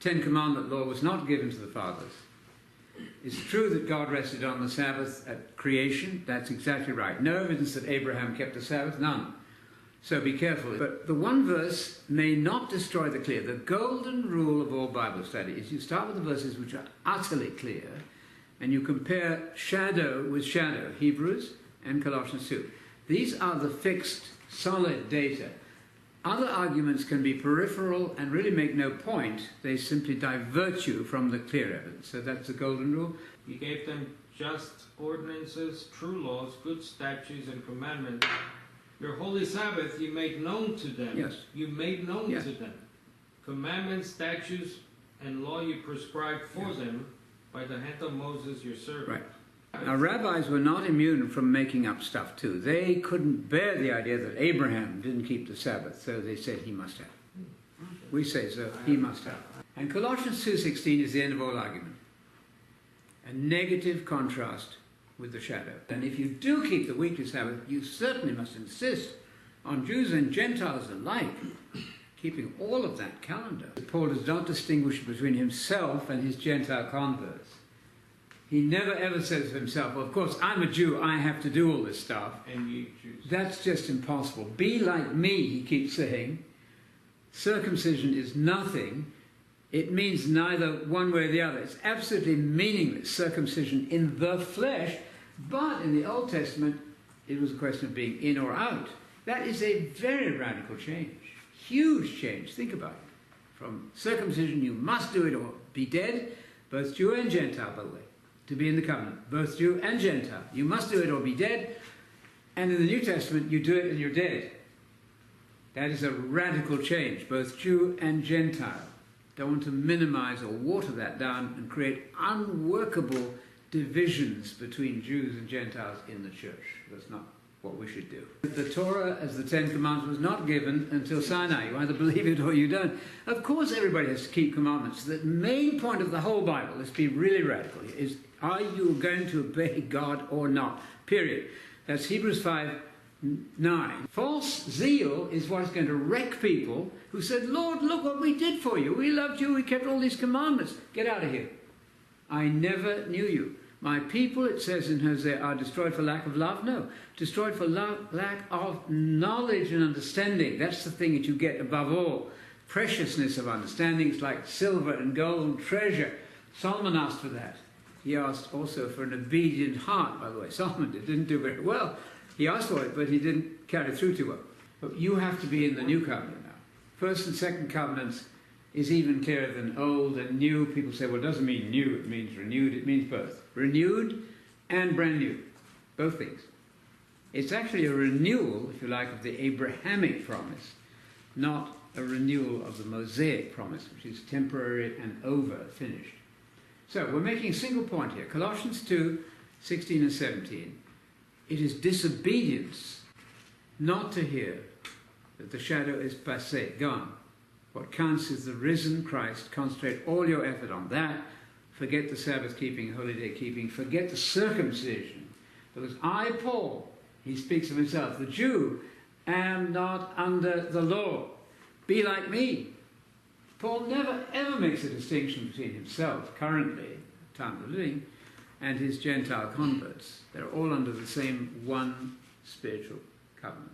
Ten Commandment law was not given to the fathers. It's true that God rested on the Sabbath at creation. That's exactly right. No evidence that Abraham kept the Sabbath, none. So be careful. But the one verse may not destroy the clear. The golden rule of all Bible study is you start with the verses which are utterly clear, and you compare shadow with shadow, Hebrews and Colossians 2. These are the fixed, solid data. Other arguments can be peripheral and really make no point. They simply divert you from the clear evidence. So that's the golden rule. He gave them just ordinances, true laws, good statutes and commandments. Your holy Sabbath you made known to them. Yes. You made known to them. Commandments, statutes, and law you prescribed for them by the hand of Moses your servant. Right. Now, rabbis were not immune from making up stuff too. They couldn't bear the idea that Abraham didn't keep the Sabbath, so they said he must have. We say so, he must have. And Colossians 2:16 is the end of all argument. A negative contrast with the shadow. And if you do keep the weekly Sabbath, you certainly must insist on Jews and Gentiles alike keeping all of that calendar. Paul does not distinguish between himself and his Gentile converts. He never ever says of himself, well, of course, I'm a Jew, I have to do all this stuff. And ye Jews. That's just impossible. Be like me, he keeps saying. Circumcision is nothing. It means neither one way or the other. It's absolutely meaningless, circumcision in the flesh. But in the Old Testament, it was a question of being in or out. That is a very radical change. Huge change. Think about it. From circumcision, you must do it or be dead, both Jew and Gentile, by the way. To be in the covenant, both Jew and Gentile. You must do it or be dead. And in the New Testament, you do it and you're dead. That is a radical change, both Jew and Gentile. Don't want to minimize or water that down and create unworkable divisions between Jews and Gentiles in the church. That's not what we should do. The Torah, as the Ten Commandments, was not given until Sinai. You either believe it or you don't. Of course everybody has to keep commandments. The main point of the whole Bible, let's be really radical, is are you going to obey God or not? Period. That's Hebrews 5:9. False zeal is what's going to wreck people who said, Lord, look what we did for you. We loved you. We kept all these commandments. Get out of here. I never knew you. My people, it says in Hosea, are destroyed for lack of love? No. Destroyed for lack of knowledge and understanding. That's the thing that you get above all. Preciousness of understanding. It's like silver and gold treasure. Solomon asked for that. He asked also for an obedient heart, by the way. Solomon didn't do very well. He asked for it, but he didn't carry through too well. But you have to be in the new covenant now. First and second covenants is even clearer than old and new. People say, well, it doesn't mean new, it means renewed. It means both. Renewed and brand new. Both things. It's actually a renewal, if you like, of the Abrahamic promise, not a renewal of the Mosaic promise, which is temporary and over, finished. So we're making a single point here. Colossians 2:16 and 17. It is disobedience not to hear that the shadow is passé, gone. What counts is the risen Christ. Concentrate all your effort on that. Forget the Sabbath keeping, holy day keeping. Forget the circumcision. Because I, Paul, he speaks of himself, the Jew, am not under the law. Be like me. Paul never ever makes a distinction between himself, currently, time of living, and his Gentile converts. They're all under the same one spiritual covenant.